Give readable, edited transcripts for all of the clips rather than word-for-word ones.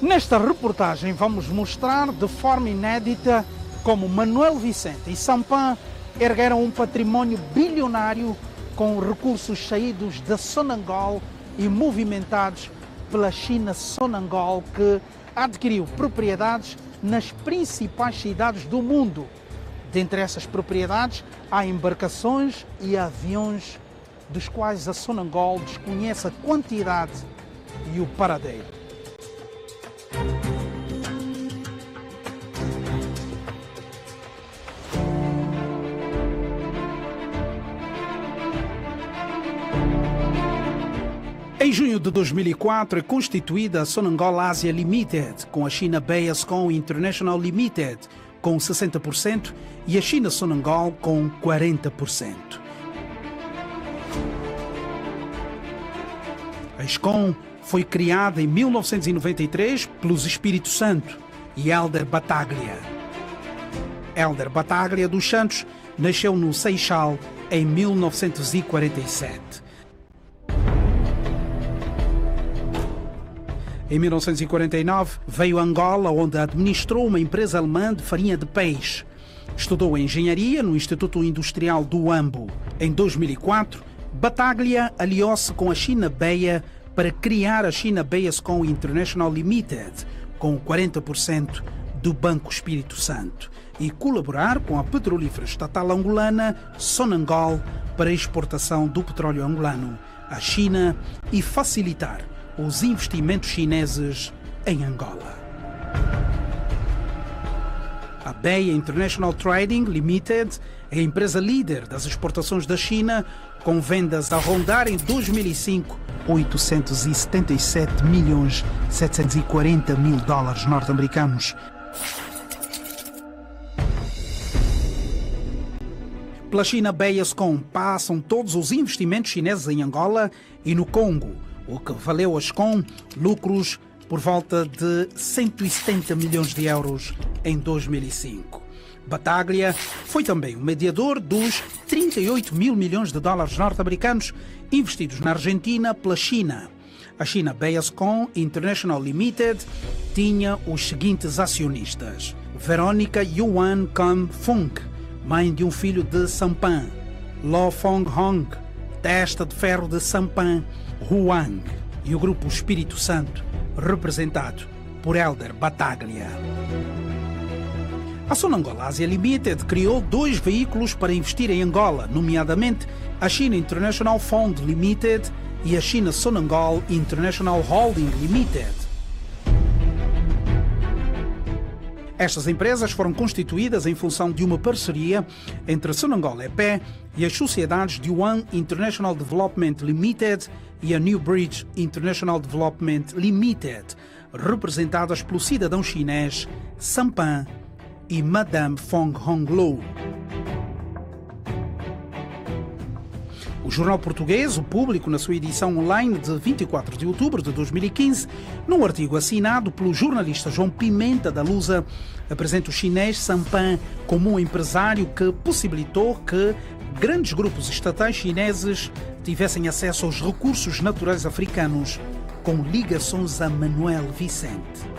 Nesta reportagem vamos mostrar de forma inédita como Manuel Vicente e Sampã ergueram um património bilionário com recursos saídos da Sonangol e movimentados pela China Sonangol, que adquiriu propriedades nas principais cidades do mundo. Dentre essas propriedades há embarcações e aviões dos quais a Sonangol desconhece a quantidade e o paradeiro. Em junho de 2004 é constituída a Sonangol Asia Limited, com a China Bayascom International Limited com 60% e a China Sonangol com 40%. A SCOM foi criada em 1993 pelos Espírito Santo e Hélder Battaglia. Hélder Battaglia dos Santos nasceu no Seixal em 1947. Em 1949, veio a Angola, onde administrou uma empresa alemã de farinha de peixe. Estudou engenharia no Instituto Industrial do Huambo. Em 2004, Battaglia aliou-se com a China Beia para criar a China Bayascom International Limited, com 40% do Banco Espírito Santo, e colaborar com a petrolífera estatal angolana Sonangol para a exportação do petróleo angolano à China e facilitar os investimentos chineses em Angola. A Beia International Trading Limited é a empresa líder das exportações da China, com vendas a rondar em 2005 $877.740.000 norte-americanos. Pela China Bayascom passam todos os investimentos chineses em Angola e no Congo, o que valeu a SCOM lucros por volta de 170 milhões de euros em 2005. Battaglia foi também o mediador dos 38 mil milhões de dólares norte-americanos investidos na Argentina pela China. A China Bayascom International Limited tinha os seguintes acionistas: Verônica Yuan Kam Fung, mãe de um filho de Sampã; Lo Fong Hong, testa de ferro de Sampã, Huang, e o Grupo Espírito Santo, representado por Hélder Battaglia. A Sonangol Asia Limited criou 2 veículos para investir em Angola, nomeadamente a China International Fund Limited e a China Sonangol International Holding Limited. Estas empresas foram constituídas em função de uma parceria entre a Sonangol EP e as sociedades de Yuan International Development Limited e a New Bridge International Development Limited, representadas pelo cidadão chinês Sampã e Madame Fong Honglo. O jornal português, O Público, na sua edição online de 24 de outubro de 2015, num artigo assinado pelo jornalista João Pimenta da Lusa, apresenta o chinês Sampã como um empresário que possibilitou que grandes grupos estatais chineses tivessem acesso aos recursos naturais africanos, com ligações a Manuel Vicente.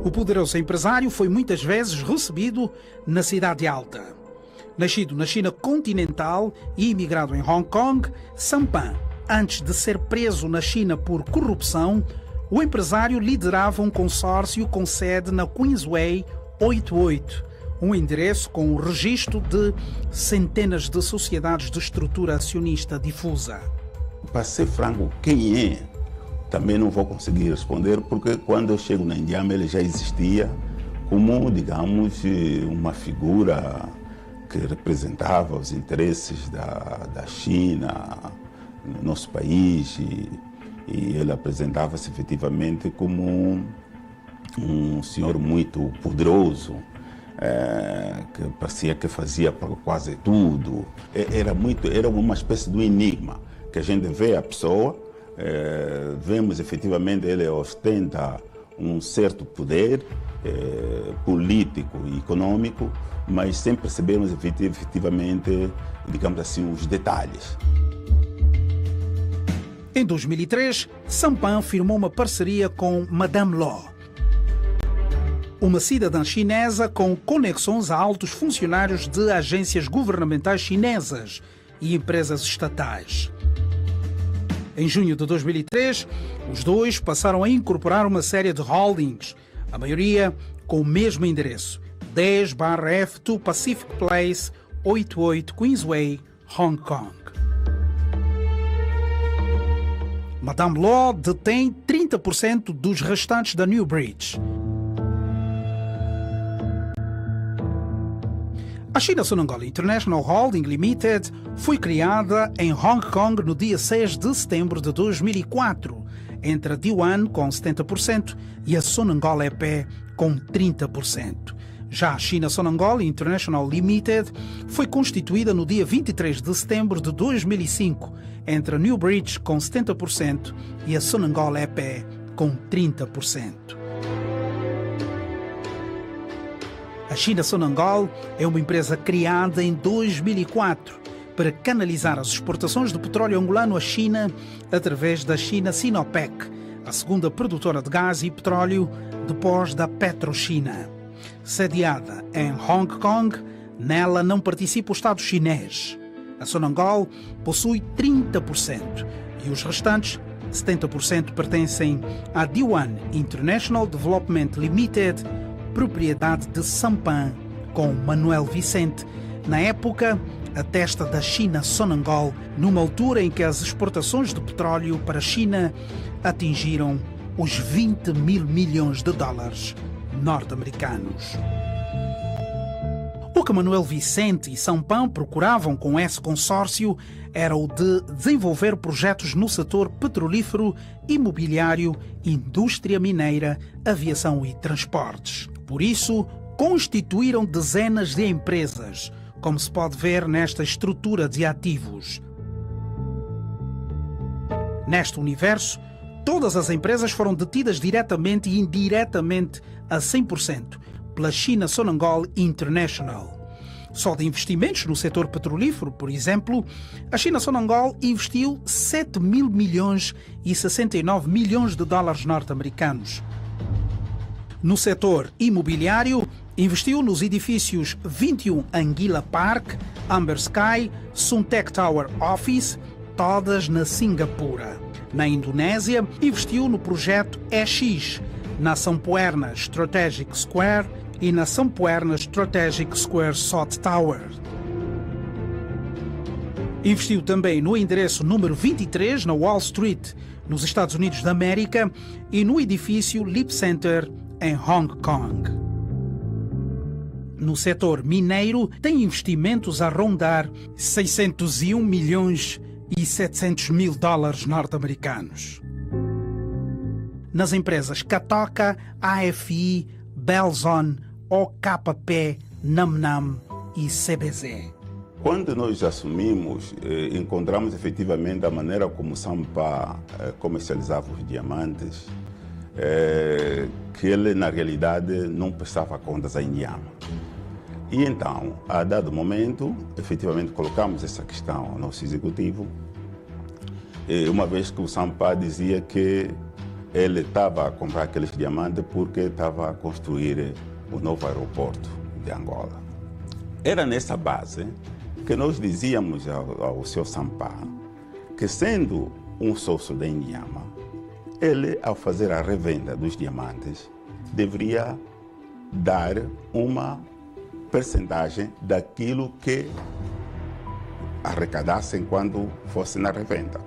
O poderoso empresário foi muitas vezes recebido na Cidade Alta. Nascido na China continental e imigrado em Hong Kong, Sampã, antes de ser preso na China por corrupção, o empresário liderava um consórcio com sede na Queensway 88, um endereço com o registro de centenas de sociedades de estrutura acionista difusa. Para ser franco, quem é? Também não vou conseguir responder, porque quando eu chego na Indiama ele já existia como, digamos, uma figura que representava os interesses da China no nosso país, e ele apresentava-se efetivamente como um senhor muito poderoso, que parecia que fazia quase tudo. Era uma espécie de um enigma, que a gente vê a pessoa, vemos efetivamente ele ostenta um certo poder político e econômico, mas sem percebermos efetivamente, digamos assim, os detalhes. Em 2003, Sampan firmou uma parceria com Madame Law, uma cidadã chinesa com conexões a altos funcionários de agências governamentais chinesas e empresas estatais. Em junho de 2003, os dois passaram a incorporar uma série de holdings, a maioria com o mesmo endereço, 10/F2 Pacific Place, 88 Queensway, Hong Kong. Madame Law detém 30% dos restantes da Newbridge. A China Sonangol International Holding Limited foi criada em Hong Kong no dia 6 de setembro de 2004, entre a D1 com 70% e a Sonangol EP com 30%. Já a China Sonangol International Limited foi constituída no dia 23 de setembro de 2005, entre a Newbridge com 70% e a Sonangol EP com 30%. A China Sonangol é uma empresa criada em 2004 para canalizar as exportações de petróleo angolano à China através da China Sinopec, a segunda produtora de gás e petróleo depois da PetroChina. Sediada em Hong Kong, nela não participa o Estado chinês. A Sonangol possui 30% e os restantes 70% pertencem à D1 International Development Limited, propriedade de Sampan, com Manuel Vicente, na época a testa da China Sonangol, numa altura em que as exportações de petróleo para a China atingiram os 20 mil milhões de dólares norte-americanos. O que Manuel Vicente e Sampan procuravam com esse consórcio era o de desenvolver projetos no setor petrolífero, imobiliário, indústria mineira, aviação e transportes. Por isso, constituíram dezenas de empresas, como se pode ver nesta estrutura de ativos. Neste universo, todas as empresas foram detidas diretamente e indiretamente a 100% pela China Sonangol International. Só de investimentos no setor petrolífero, por exemplo, a China Sonangol investiu 7 mil milhões e 69 milhões de dólares norte-americanos. No setor imobiliário, investiu nos edifícios 21 Anguilla Park, Amber Sky, Suntec Tower Office, todas na Singapura. Na Indonésia, investiu no projeto EX, na Sampuerna Strategic Square e na Sampuerna Strategic Square South Tower. Investiu também no endereço número 23 na Wall Street, nos Estados Unidos da América, e no edifício Lip Center em Hong Kong. No setor mineiro, tem investimentos a rondar 601 milhões e 700 mil dólares norte-americanos. Nas empresas Catoca, AFI, Belzon, OKP, Namnam e CBZ. Quando nós assumimos, encontramos efetivamente a maneira como Sampa comercializava os diamantes, que ele na realidade não prestava contas a Inhama. E então, a dado momento, efetivamente colocamos essa questão ao nosso executivo, uma vez que o Sampa dizia que ele estava a comprar aqueles diamantes porque estava a construir o novo aeroporto de Angola. Era nessa base que nós dizíamos ao Sr. Sampa que, sendo um sócio da Inhama, ele, ao fazer a revenda dos diamantes, deveria dar uma percentagem daquilo que arrecadassem quando fosse na revenda.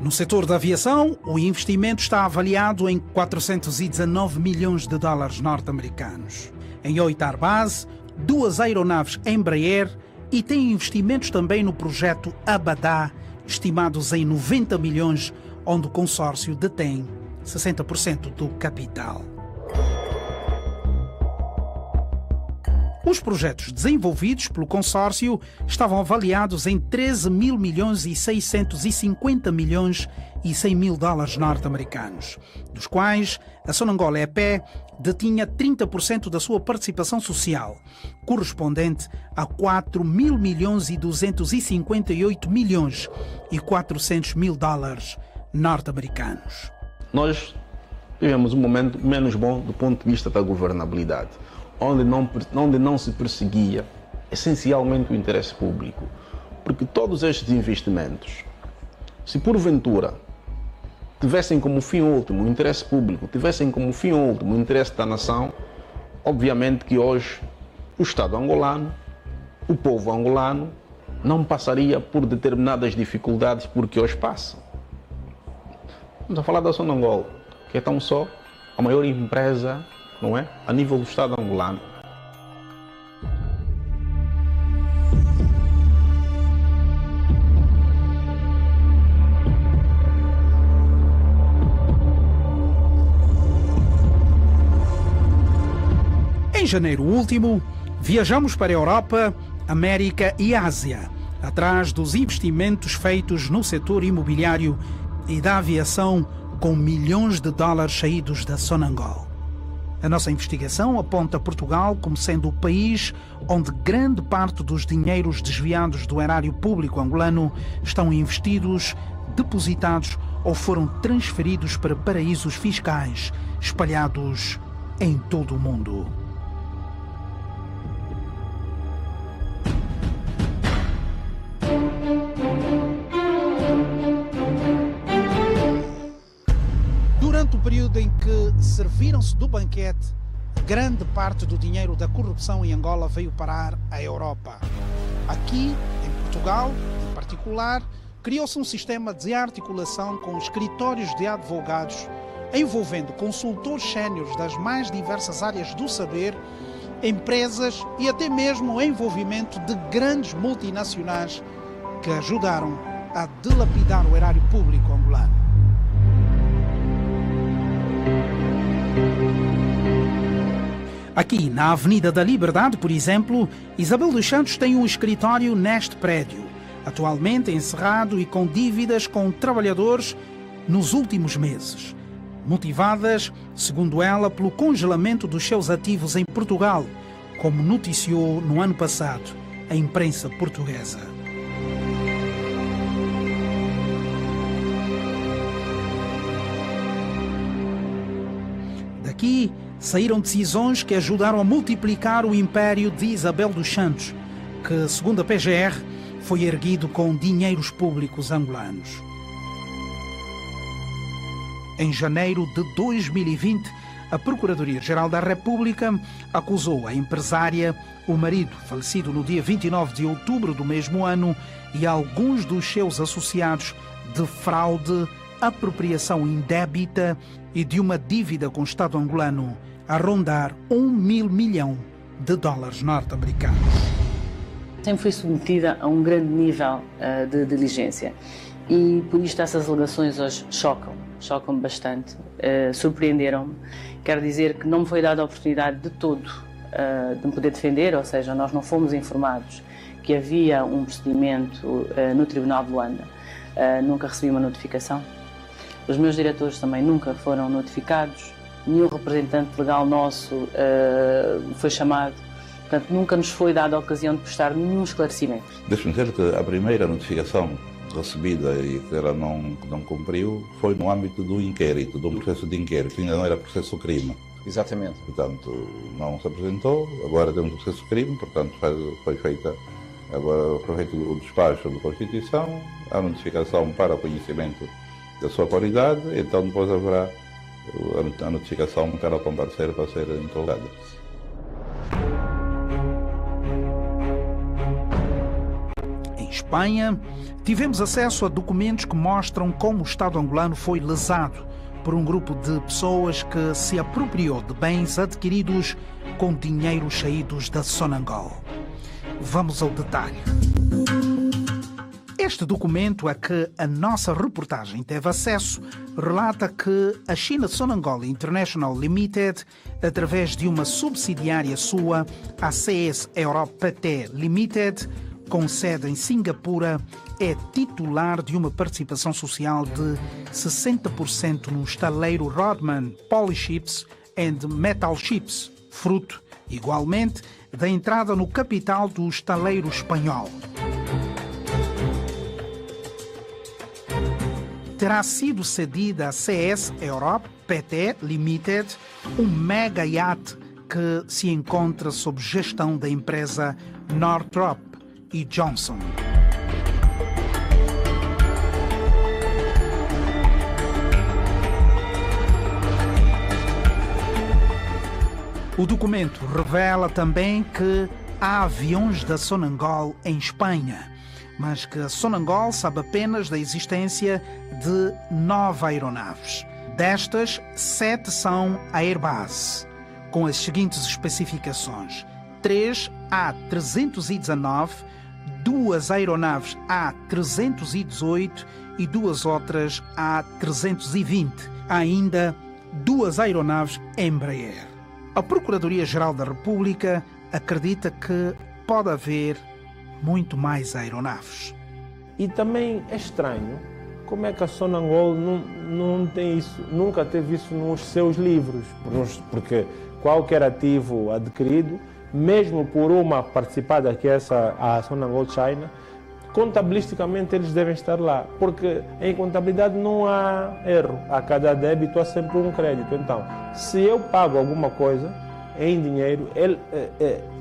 No setor da aviação, o investimento está avaliado em 419 milhões de dólares norte-americanos. Em 8 Airbus, 2 aeronaves Embraer e tem investimentos também no projeto Abadá, estimados em 90 milhões, onde o consórcio detém 60% do capital. Os projetos desenvolvidos pelo consórcio estavam avaliados em 13 mil milhões e 650 milhões e 100 mil dólares norte-americanos, dos quais a Sonangol EP detinha 30% da sua participação social, correspondente a 4 mil milhões e 258 milhões e 400 mil dólares norte-americanos. Nós vivemos um momento menos bom do ponto de vista da governabilidade, onde não se perseguia essencialmente o interesse público, porque todos estes investimentos, se porventura tivessem como fim último o interesse público, tivessem como fim último o interesse da nação, obviamente que hoje o Estado angolano, o povo angolano, não passaria por determinadas dificuldades porque hoje passam. Vamos a falar da Sonangol, que é tão só a maior empresa, não é, a nível do Estado angolano. Em janeiro último, viajamos para a Europa, América e Ásia, atrás dos investimentos feitos no setor imobiliário e da aviação com milhões de dólares saídos da Sonangol. A nossa investigação aponta Portugal como sendo o país onde grande parte dos dinheiros desviados do erário público angolano estão investidos, depositados ou foram transferidos para paraísos fiscais espalhados em todo o mundo. Durante o período em que serviram-se do banquete, grande parte do dinheiro da corrupção em Angola veio parar à Europa. Aqui, em Portugal, em particular, criou-se um sistema de articulação com escritórios de advogados, envolvendo consultores séniores das mais diversas áreas do saber, empresas e até mesmo o envolvimento de grandes multinacionais que ajudaram a dilapidar o erário público angolano. Aqui, na Avenida da Liberdade, por exemplo, Isabel dos Santos tem um escritório neste prédio, atualmente encerrado e com dívidas com trabalhadores nos últimos meses, motivadas, segundo ela, pelo congelamento dos seus ativos em Portugal, como noticiou no ano passado a imprensa portuguesa. Daqui saíram decisões que ajudaram a multiplicar o império de Isabel dos Santos, que, segundo a PGR, foi erguido com dinheiros públicos angolanos. Em janeiro de 2020, a Procuradoria-Geral da República acusou a empresária, o marido, falecido no dia 29 de outubro do mesmo ano, e alguns dos seus associados de fraude, apropriação indébita e de uma dívida com o Estado angolano a rondar 1.000 milhões de dólares norte-americanos. Sempre fui submetida a um grande nível de diligência e por isto essas alegações hoje chocam-me bastante, surpreenderam-me. Quero dizer que não me foi dada a oportunidade de todo de me poder defender, ou seja, nós não fomos informados que havia um procedimento no Tribunal de Luanda, nunca recebi uma notificação. Os meus diretores também nunca foram notificados, nenhum representante legal nosso foi chamado, portanto nunca nos foi dada a ocasião de prestar nenhum esclarecimento. Deixe-me dizer que a primeira notificação recebida e que ela não cumpriu foi no âmbito do inquérito, de um processo de inquérito, que ainda não era processo crime. Exatamente. Portanto, não se apresentou, agora temos o processo crime, portanto foi feita agora o despacho de Constituição, a notificação para o conhecimento da sua qualidade, então depois haverá a notificação para comparecer para ser interrogada. Em Espanha, tivemos acesso a documentos que mostram como o Estado angolano foi lesado por um grupo de pessoas que se apropriou de bens adquiridos com dinheiro saídos da Sonangol. Vamos ao detalhe. Este documento a que a nossa reportagem teve acesso relata que a China Sonangol International Limited, através de uma subsidiária sua, a CS Europe PT Limited, com sede em Singapura, é titular de uma participação social de 60% no estaleiro Rodman Polyships and Metal Ships, fruto, igualmente, da entrada no capital do estaleiro espanhol. Terá sido cedida a CS Europe PT Limited, um mega iate que se encontra sob gestão da empresa Northrop e Johnson. O documento revela também que há aviões da Sonangol em Espanha, mas que a Sonangol sabe apenas da existência de 9 aeronaves. Destas, 7 são Airbus, com as seguintes especificações: 3 A319, 2 aeronaves A318 e 2 outras A320. Há ainda 2 aeronaves Embraer. A Procuradoria-Geral da República acredita que pode haver muito mais aeronaves. E também é estranho como é que a Sonangol não tem isso, nunca teve isso nos seus livros, porque qualquer ativo adquirido, mesmo por uma participada que é a Sonangol China, contabilisticamente eles devem estar lá, porque em contabilidade não há erro, a cada débito há sempre um crédito. Então, se eu pago alguma coisa em dinheiro,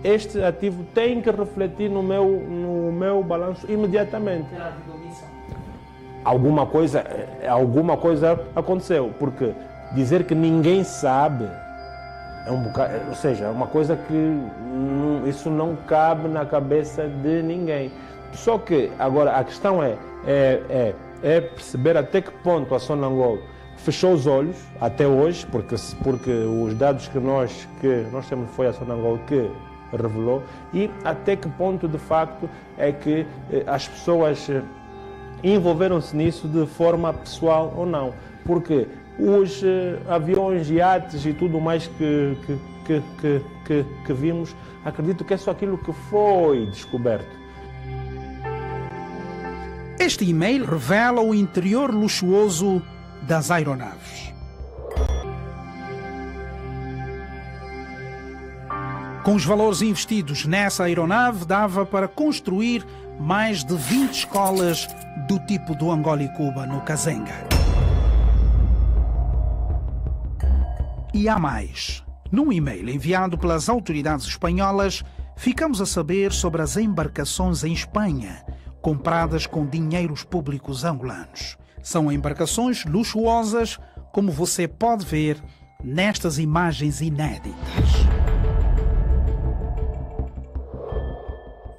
este ativo tem que refletir no meu balanço imediatamente. Alguma coisa aconteceu, porque dizer que ninguém sabe é um bocado, ou seja, é uma coisa que isso não cabe na cabeça de ninguém. Só que agora a questão é perceber até que ponto a Sonangol fechou os olhos até hoje, porque os dados que nós temos foi a Sonangol que revelou, e até que ponto de facto é que as pessoas envolveram-se nisso de forma pessoal ou não, porque os aviões, iates e tudo mais que vimos, acredito que é só aquilo que foi descoberto. Este e-mail revela o interior luxuoso das aeronaves. Com os valores investidos nessa aeronave, dava para construir mais de 20 escolas do tipo do Angola e Cuba no Kazenga. E há mais. Num e-mail enviado pelas autoridades espanholas, ficamos a saber sobre as embarcações em Espanha, compradas com dinheiros públicos angolanos. São embarcações luxuosas, como você pode ver nestas imagens inéditas.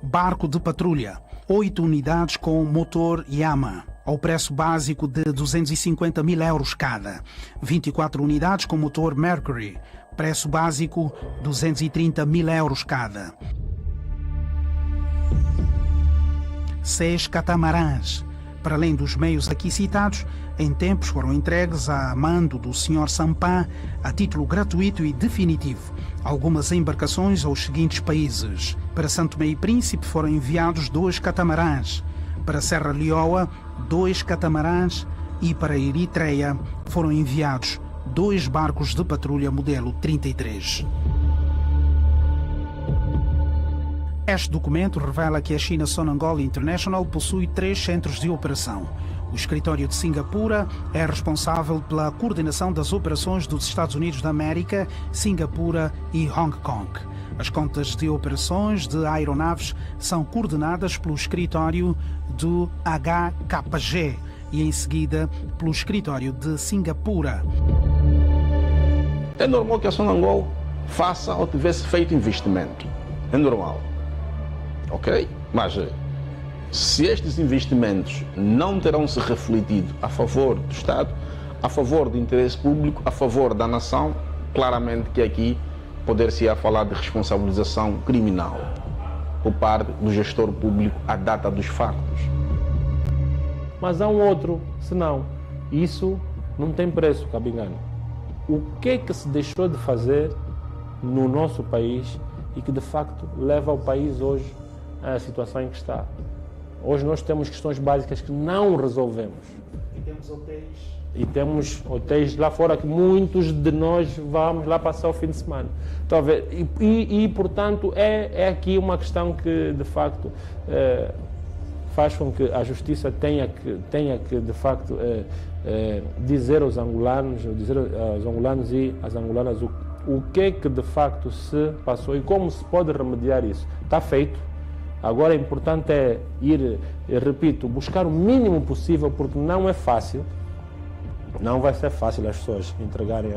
Barco de patrulha, 8 unidades com motor Yamaha, ao preço básico de 250 mil euros cada. 24 unidades com motor Mercury, preço básico 230 mil euros cada. 6 catamarãs, para além dos meios aqui citados, em tempos foram entregues a mando do Sr. Sampá a título gratuito e definitivo. Algumas embarcações aos seguintes países. Para Santo Tomé e Príncipe foram enviados 2 catamarãs. Para Serra Leoa, 2 catamarãs. E para Eritreia foram enviados 2 barcos de patrulha modelo 33. Este documento revela que a China Sonangol International possui 3 centros de operação. O escritório de Singapura é responsável pela coordenação das operações dos Estados Unidos da América, Singapura e Hong Kong. As contas de operações de aeronaves são coordenadas pelo escritório do HKG e, em seguida, pelo escritório de Singapura. É normal que a Sonangol faça ou tivesse feito investimento. É normal. Ok? Mas se estes investimentos não terão se refletido a favor do Estado, a favor do interesse público, a favor da nação, claramente que aqui poder-se-á falar de responsabilização criminal por parte do gestor público à data dos factos. Mas há um outro senão. Isso não tem preço, Cabingano. O que é que se deixou de fazer no nosso país e que de facto leva o país hoje a situação em que está. Hoje nós temos questões básicas que não resolvemos. E temos hotéis lá fora que muitos de nós vamos lá passar o fim de semana. Talvez, portanto, é aqui uma questão que, de facto, faz com que a justiça tenha que de facto, dizer aos angolanos e às angolanas o que é que, de facto, se passou e como se pode remediar isso. Está feito. Agora, o importante é ir, repito, buscar o mínimo possível, porque não é fácil. Não vai ser fácil as pessoas entregarem.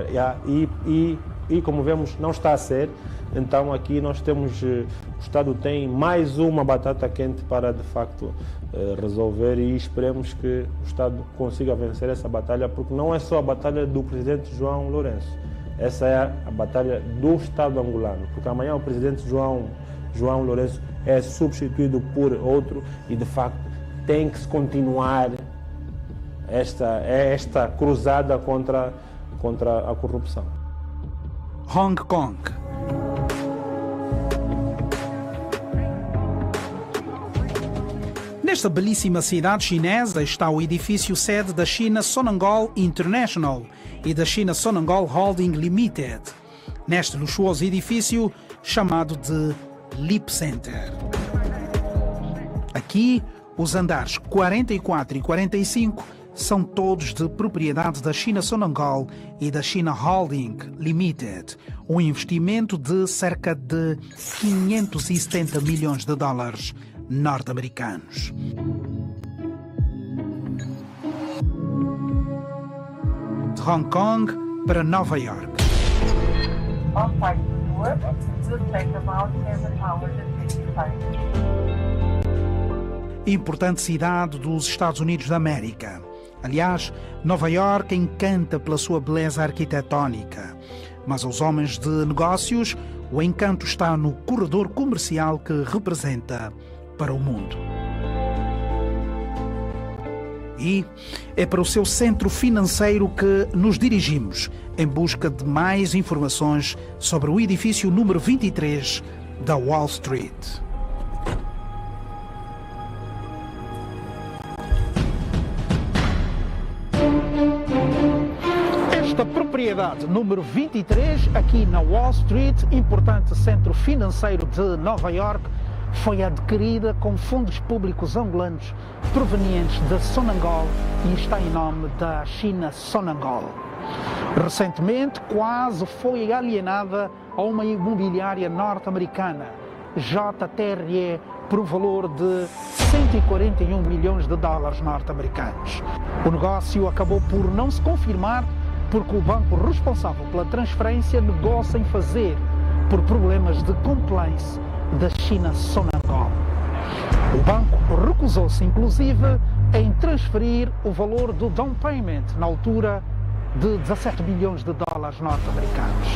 E como vemos, não está a ser. Então aqui nós temos, o Estado tem mais uma batata quente para de facto resolver, e esperemos que o Estado consiga vencer essa batalha, porque não é só a batalha do presidente João Lourenço. Essa é a batalha do Estado angolano, porque amanhã o presidente João Lourenço é substituído por outro e de facto tem que se continuar esta cruzada contra a corrupção. Hong Kong. Nesta belíssima cidade chinesa está o edifício sede da China Sonangol International e da China Sonangol Holding Limited, neste luxuoso edifício chamado de Lip Center. Aqui, os andares 44 e 45 são todos de propriedade da China Sonangol e da China Holding Limited, um investimento de cerca de 570 milhões de dólares norte-americanos. De Hong Kong para Nova York. Importante cidade dos Estados Unidos da América. Aliás, Nova York encanta pela sua beleza arquitetónica, mas aos homens de negócios, o encanto está no corredor comercial que representa para o mundo. E é para o seu centro financeiro que nos dirigimos em busca de mais informações sobre o edifício número 23 da Wall Street. Esta propriedade número 23, aqui na Wall Street, importante centro financeiro de Nova York, foi adquirida com fundos públicos angolanos provenientes da Sonangol e está em nome da China Sonangol. Recentemente, quase foi alienada a uma imobiliária norte-americana, JTRE, por um valor de 141 milhões de dólares norte-americanos. O negócio acabou por não se confirmar porque o banco responsável pela transferência negou-se em fazer por problemas de compliance da China Sonangol. O banco recusou-se, inclusive, em transferir o valor do down payment na altura de 17 milhões de dólares norte-americanos.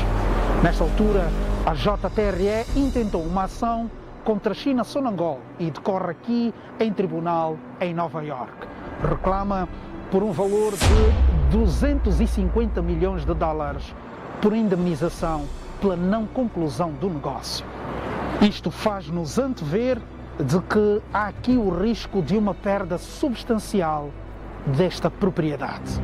Nesta altura, a JTRE intentou uma ação contra a China Sonangol e decorre aqui em tribunal em Nova York. Reclama por um valor de 250 milhões de dólares por indemnização pela não conclusão do negócio. Isto faz-nos antever de que há aqui o risco de uma perda substancial desta propriedade.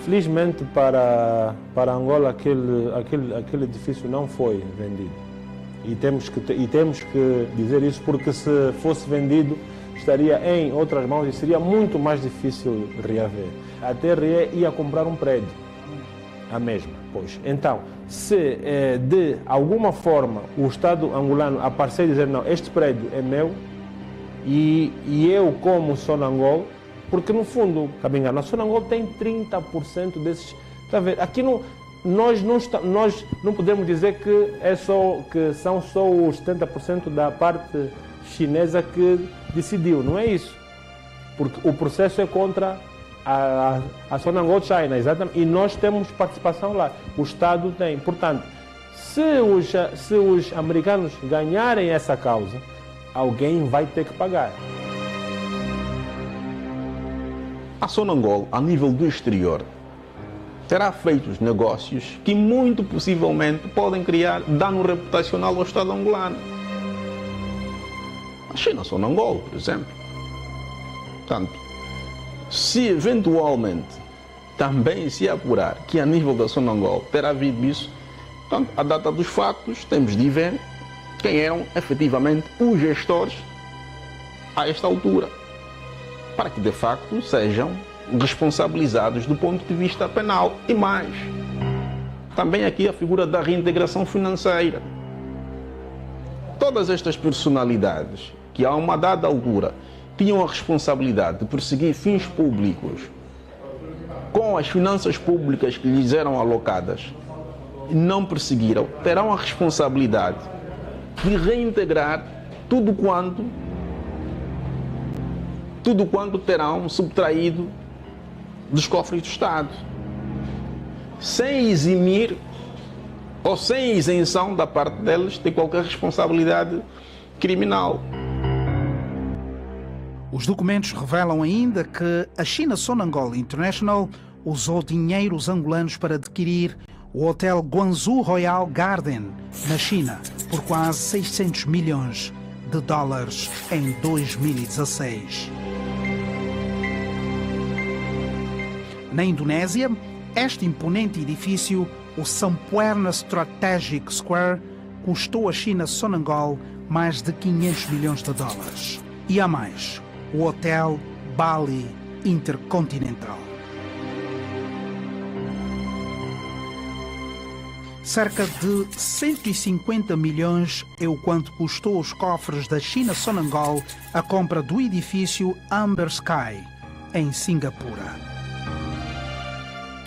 Felizmente para Angola aquele edifício não foi vendido. E temos que dizer isso, porque se fosse vendido estaria em outras mãos e seria muito mais difícil reaver. A TRE ia comprar um prédio, a mesma. Pois. Então, se de alguma forma o Estado angolano aparecer e dizer não, este prédio é meu e eu como Sonangol, porque no fundo, a Sonangol tem 30% desses. Está a ver? Aqui nós não podemos dizer que são só os 70% da parte chinesa que decidiu, não é isso. Porque o processo é contra a Sonangol China, exatamente, e nós temos participação lá, o Estado tem. Portanto, se os americanos ganharem essa causa, alguém vai ter que pagar. A Sonangol, a nível do exterior, terá feito os negócios que muito possivelmente podem criar dano reputacional ao Estado angolano. A China Sonangol, por exemplo. Portanto, se eventualmente também se apurar que a nível da Sonangol terá havido isso, portanto, a data dos factos, temos de ver quem eram efetivamente os gestores a esta altura, para que de facto sejam responsabilizados do ponto de vista penal. E mais, também aqui a figura da reintegração financeira. Todas estas personalidades que a uma dada altura tinham a responsabilidade de perseguir fins públicos com as finanças públicas que lhes eram alocadas, não perseguiram, terão a responsabilidade de reintegrar tudo quanto terão subtraído dos cofres do Estado, sem eximir ou sem isenção da parte deles de qualquer responsabilidade criminal. Os documentos revelam ainda que a China Sonangol International usou dinheiros angolanos para adquirir o Hotel Guangzhou Royal Garden, na China, por quase 600 milhões de dólares em 2016. Na Indonésia, este imponente edifício, o Sampuerna Strategic Square, custou à China Sonangol mais de 500 milhões de dólares. E há mais, o Hotel Bali Intercontinental. Cerca de 150 milhões é o quanto custou aos cofres da China Sonangol a compra do edifício Amber Sky, em Singapura.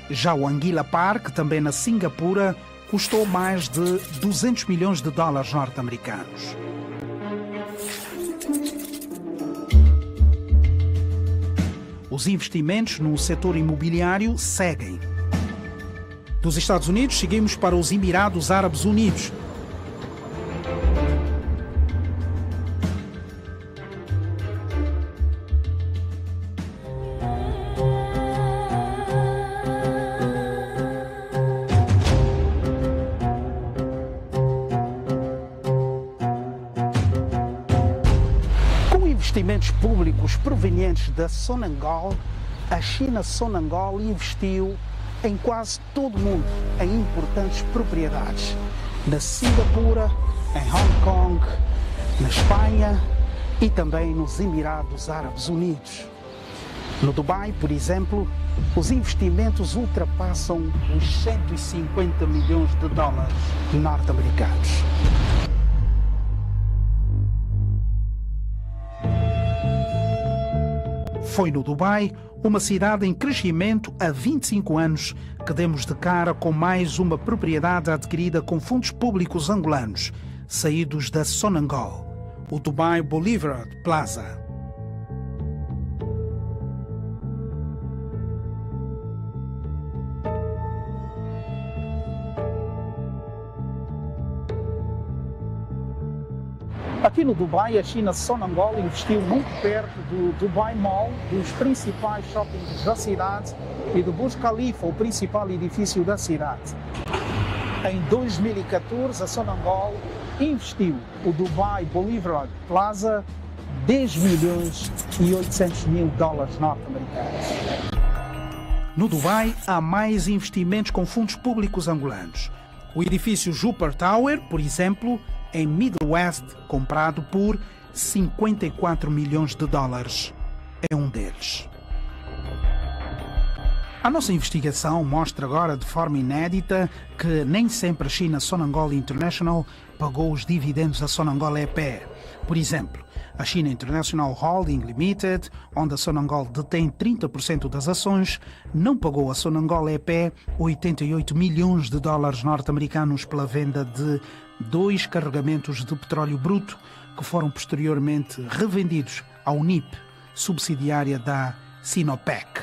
Já o Anguilla Park, também na Singapura, custou mais de 200 milhões de dólares norte-americanos. Os investimentos no setor imobiliário seguem. Dos Estados Unidos, seguimos para os Emirados Árabes Unidos. Com investimentos públicos provenientes da Sonangol, a China Sonangol investiu em quase todo o mundo, em importantes propriedades. Na Singapura, em Hong Kong, na Espanha e também nos Emirados Árabes Unidos. No Dubai, por exemplo, os investimentos ultrapassam os 150 milhões de dólares norte-americanos. Foi no Dubai, uma cidade em crescimento há 25 anos, que demos de cara com mais uma propriedade adquirida com fundos públicos angolanos, saídos da Sonangol, o Dubai Boulevard Plaza. Aqui no Dubai, a China Sonangol investiu muito perto do Dubai Mall, dos principais shoppings da cidade e do Burj Khalifa, o principal edifício da cidade. Em 2014, a Sonangol investiu o Dubai Boulevard Plaza 10 milhões e 800 mil dólares norte-americanos. No Dubai, há mais investimentos com fundos públicos angolanos. O edifício Jupiter Tower, por exemplo, em Middle West, comprado por 54 milhões de dólares, é um deles. A nossa investigação mostra agora de forma inédita que nem sempre a China Sonangol International pagou os dividendos à Sonangol EP. Por exemplo, a China International Holding Limited, onde a Sonangol detém 30% das ações, não pagou à Sonangol EP 88 milhões de dólares norte-americanos pela venda de 2 carregamentos de petróleo bruto que foram posteriormente revendidos à UNIP, subsidiária da Sinopec.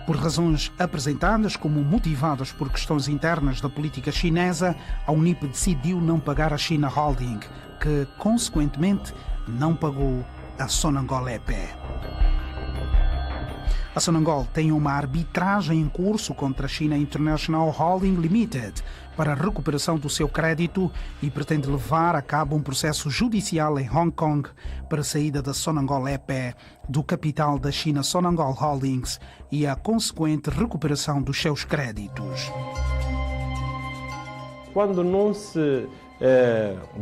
Por razões apresentadas como motivadas por questões internas da política chinesa, a UNIP decidiu não pagar a China Holding, que, consequentemente, não pagou a Sonangol EP. A Sonangol tem uma arbitragem em curso contra a China International Holding Limited para a recuperação do seu crédito e pretende levar a cabo um processo judicial em Hong Kong para a saída da Sonangol EP do capital da China Sonangol Holdings e a consequente recuperação dos seus créditos. Quando não se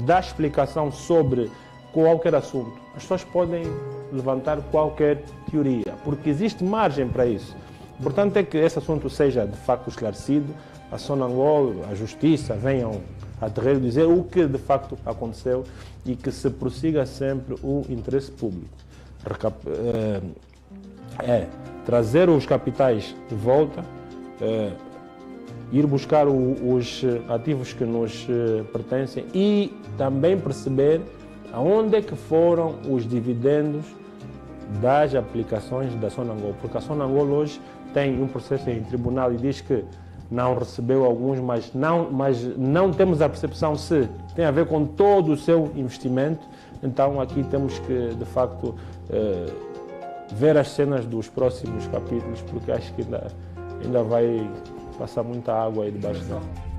dá explicação sobre qualquer assunto, as pessoas podem levantar qualquer teoria, porque existe margem para isso. O importante é que esse assunto seja de facto esclarecido, a Sonangol, a Justiça venham a terreiro dizer o que de facto aconteceu e que se prossiga sempre o interesse público. Trazer os capitais de volta, ir buscar os ativos que nos pertencem e também perceber aonde é que foram os dividendos das aplicações da Sonangol, porque a Sonangol hoje tem um processo em tribunal e diz que não recebeu alguns, mas não temos a percepção se tem a ver com todo o seu investimento. Então aqui temos que, de facto, ver as cenas dos próximos capítulos, porque acho que ainda vai passar muita água aí debaixo dela.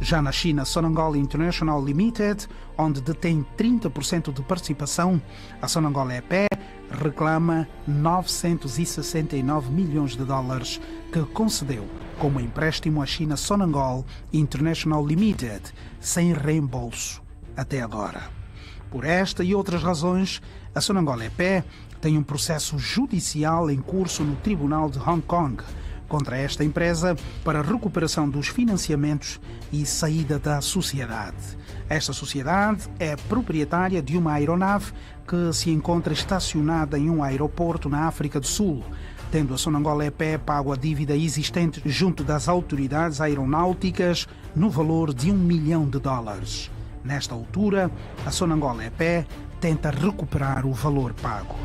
Já na China Sonangol International Limited, onde detém 30% de participação, a Sonangol EP reclama 969 milhões de dólares que concedeu como empréstimo à China Sonangol International Limited, sem reembolso até agora. Por esta e outras razões, a Sonangol EP tem um processo judicial em curso no Tribunal de Hong Kong contra esta empresa para recuperação dos financiamentos e saída da sociedade. Esta sociedade é proprietária de uma aeronave que se encontra estacionada em um aeroporto na África do Sul, tendo a Sonangol EP pago a dívida existente junto das autoridades aeronáuticas no valor de $1 milhão. Nesta altura, a Sonangol EP tenta recuperar o valor pago.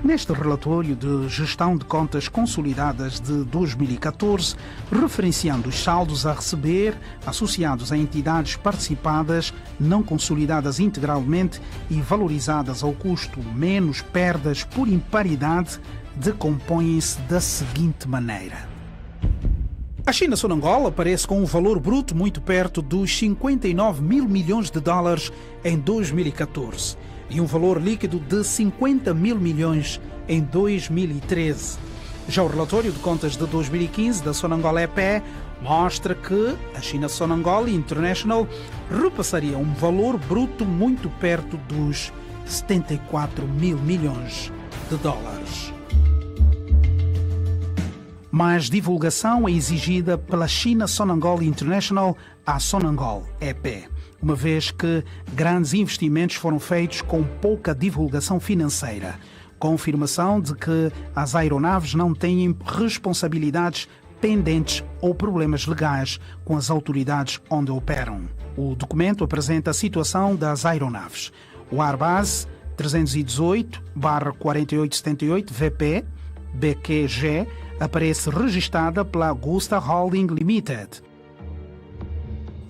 Neste relatório de gestão de contas consolidadas de 2014, referenciando os saldos a receber associados a entidades participadas não consolidadas integralmente e valorizadas ao custo menos perdas por imparidade, decompõem-se da seguinte maneira. A China Sonangol aparece com um valor bruto muito perto dos $59 mil milhões em 2014 e um valor líquido de $50 mil milhões em 2013. Já o relatório de contas de 2015 da Sonangol EP mostra que a China Sonangol International repassaria um valor bruto muito perto dos $74 mil milhões. Mais divulgação é exigida pela China Sonangol International à Sonangol EP, uma vez que grandes investimentos foram feitos com pouca divulgação financeira. Confirmação de que as aeronaves não têm responsabilidades pendentes ou problemas legais com as autoridades onde operam. O documento apresenta a situação das aeronaves. O Airbus 318-4878 VP BQG aparece registada pela Augusta Holding Limited.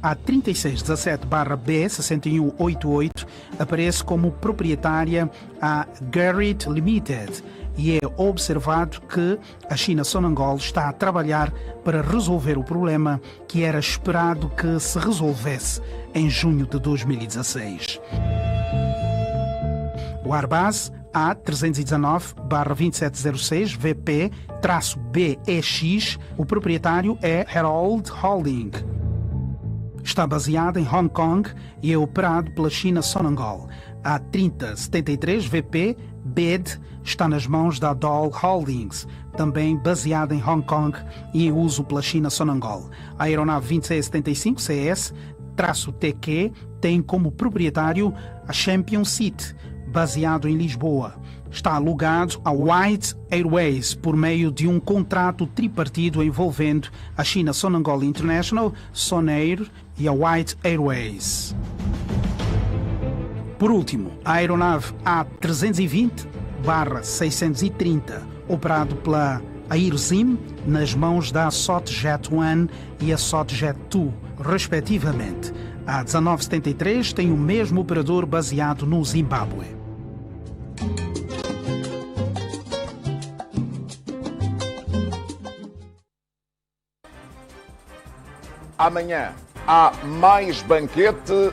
A 3617-B6188 aparece como proprietária a Garrett Limited e é observado que a China Sonangol está a trabalhar para resolver o problema que era esperado que se resolvesse em junho de 2016. O Airbus A319-2706 VP-BEX, o proprietário é Herald Holding. Está baseado em Hong Kong e é operado pela China Sonangol. A 3073 VP BED está nas mãos da Doll Holdings, também baseada em Hong Kong e em uso pela China Sonangol. A aeronave 2675 CS-TQ tem como proprietário a Champion Seat, baseado em Lisboa. Está alugado a White Airways por meio de um contrato tripartido envolvendo a China Sonangol International, Sonair e a White Airways. Por último, a aeronave A320-630, operado pela Airzim, nas mãos da SOTJET 1 e a SOTJET 2, respectivamente. A 1973 tem o mesmo operador baseado no Zimbábue. Amanhã há mais banquete